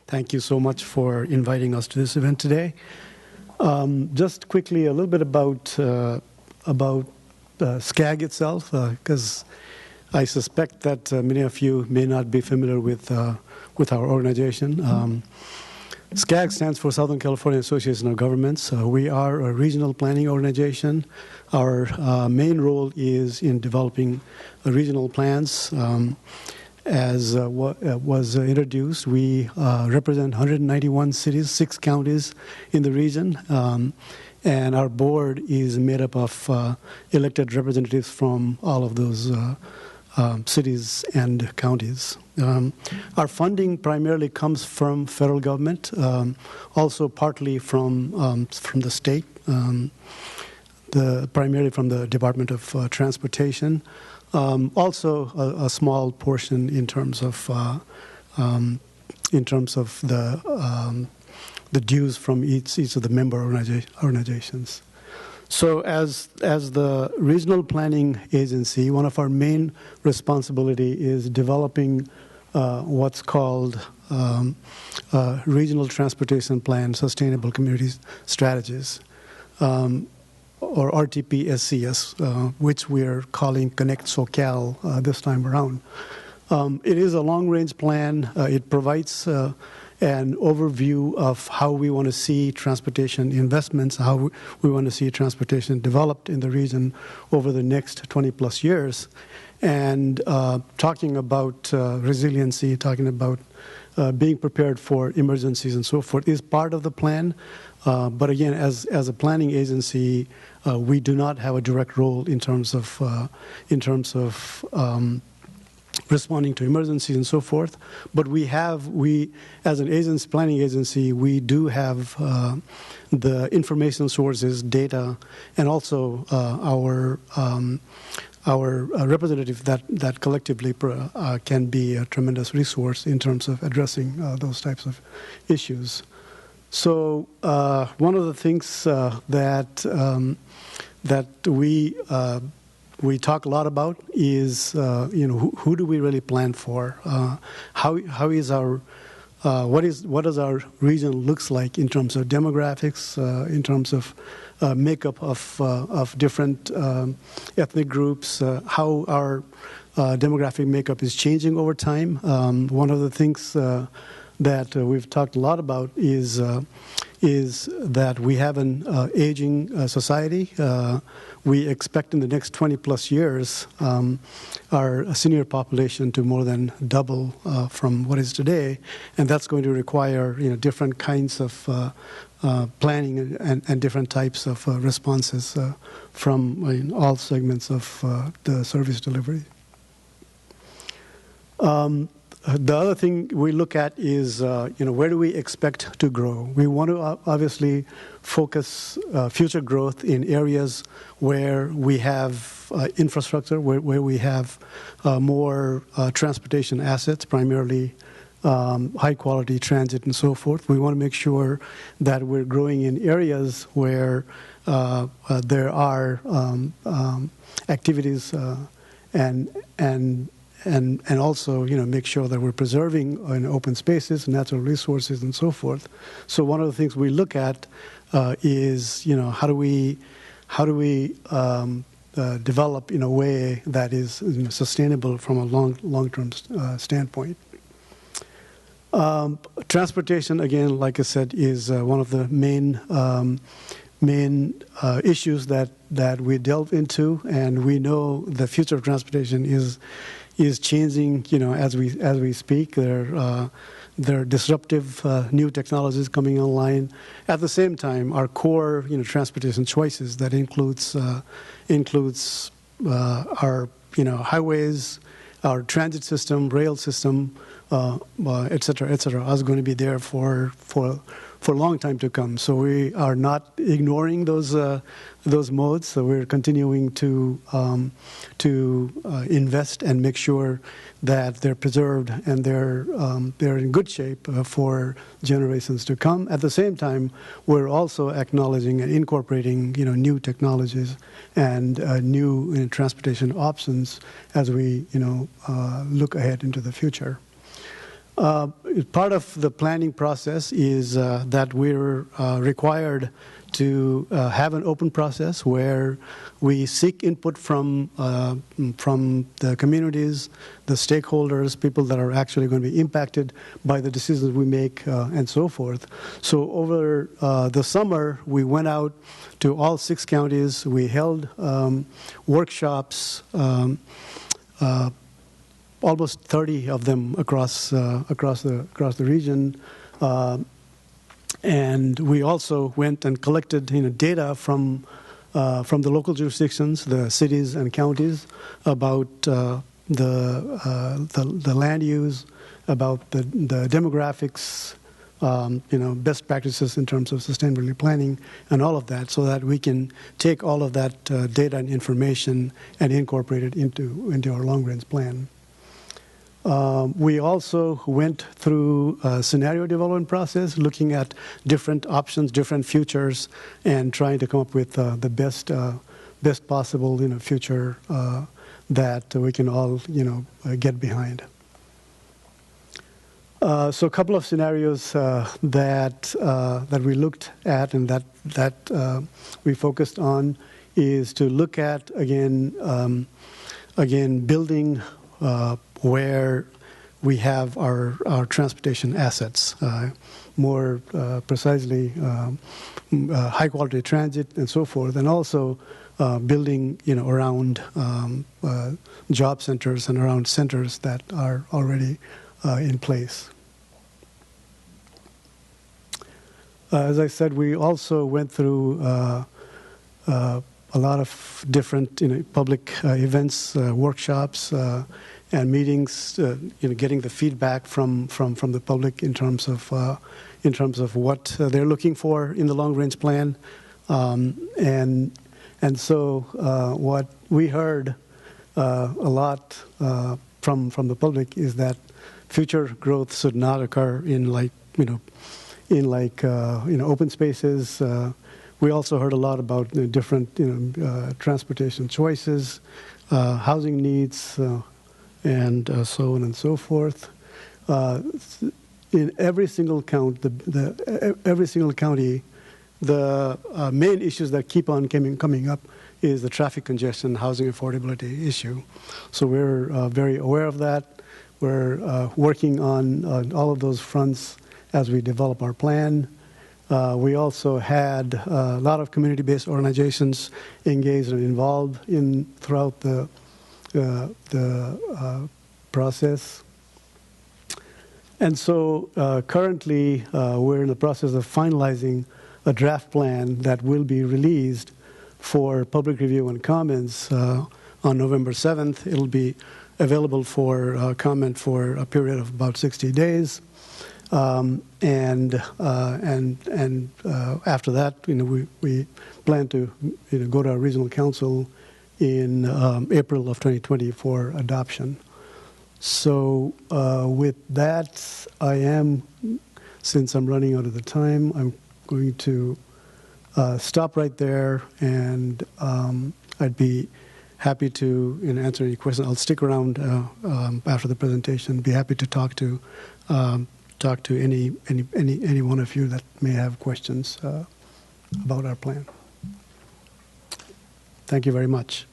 Thank you so much for inviting us to this event today. Just quickly, a little bit about SCAG itself, because I suspect that many of you may not be familiar with our organization. SCAG stands for Southern California Association of Governments. We are a regional planning organization. Our main role is in developing regional plans. As was introduced, we represent 191 cities, 6 counties in the region, and our board is made up of elected representatives from all of those cities and counties. Our funding primarily comes from federal government, also partly from the state, primarily from the Department of Transportation. Also, a small portion in terms of the dues from each of the member organizations. So, as the regional planning agency, one of our main responsibility is developing what's called regional transportation plan, sustainable communities strategies. Or RTP-SCS, which we're calling Connect SoCal this time around. It is a long-range plan. It provides an overview of how we want to see transportation investments, how we want to see transportation developed in the region over the next 20-plus years. And talking about resiliency, talking about being prepared for emergencies and so forth is part of the plan. But again, as a planning agency, we do not have a direct role in terms of responding to emergencies and so forth. But we as an planning agency, we do have the information sources, data, and also our representative that collectively can be a tremendous resource in terms of addressing those types of issues. So one of the things that we talk a lot about is who do we really plan for? How is our what does our region looks like in terms of demographics, in terms of makeup of different ethnic groups, how our demographic makeup is changing over time. One of the things that we've talked a lot about is that we have an aging society. We expect in the next 20-plus years our senior population to more than double from what is today, and that's going to require different kinds of planning and different types of responses from all segments of the service delivery. The other thing we look at is, where do we expect to grow? We want to obviously focus future growth in areas where we have infrastructure, where we have more transportation assets, primarily high-quality transit and so forth. We want to make sure that we're growing in areas where there are activities and also, make sure that we're preserving open spaces, natural resources, and so forth. So one of the things we look at is, how do we develop in a way that is sustainable from a long-term standpoint. Transportation, again, like I said, is one of the main issues that we delve into, and we know the future of transportation is changing, as we speak. There are disruptive new technologies coming online. At the same time, our core, transportation choices that includes our, highways, our transit system, rail system, et cetera, is going to be there for a long time to come. So we are not ignoring those modes. So we're continuing to invest and make sure that they're preserved and they're in good shape for generations to come. At the same time, we're also acknowledging and incorporating new technologies and new transportation options as we look ahead into the future. Part of the planning process is that we're required to have an open process where we seek input from the communities, the stakeholders, people that are actually going to be impacted by the decisions we make, and so forth. So over the summer, we went out to all 6 counties. We held workshops. Almost 30 of them across the region, and we also went and collected data from the local jurisdictions, the cities and counties, about the land use, about the demographics, best practices in terms of sustainability planning, and all of that, so that we can take all of that data and information and incorporate it into our long-range plan. We also went through a scenario development process, looking at different options, different futures, and trying to come up with the best possible future that we can all get behind. So a couple of scenarios that we looked at and that we focused on is to look at again building where we have our transportation assets, more precisely high quality transit and so forth, and also building around job centers and around centers that are already in place. As I said, we also went through a lot of different public events, workshops, and meetings, getting the feedback from the public in terms of what they're looking for in the long-range plan, and so what we heard a lot from the public is that future growth should not occur in open spaces. We also heard a lot about different transportation choices, housing needs, and so on and so forth. In every single county, the main issues that keep on coming up is the traffic congestion, housing affordability issue. So we're very aware of that. We're working on all of those fronts as we develop our plan. We also had a lot of community-based organizations engaged and involved throughout the process. And so currently we're in the process of finalizing a draft plan that will be released for public review and comments on November 7th. It'll be available for comment for a period of about 60 days. And after that, we plan to go to our regional council in April of 2020 for adoption. So with that, since I'm running out of the time, I'm going to stop right there, and I'd be happy to answer any questions. I'll stick around after the presentation. Be happy to talk to any one of you that may have questions about our plan. Thank you very much.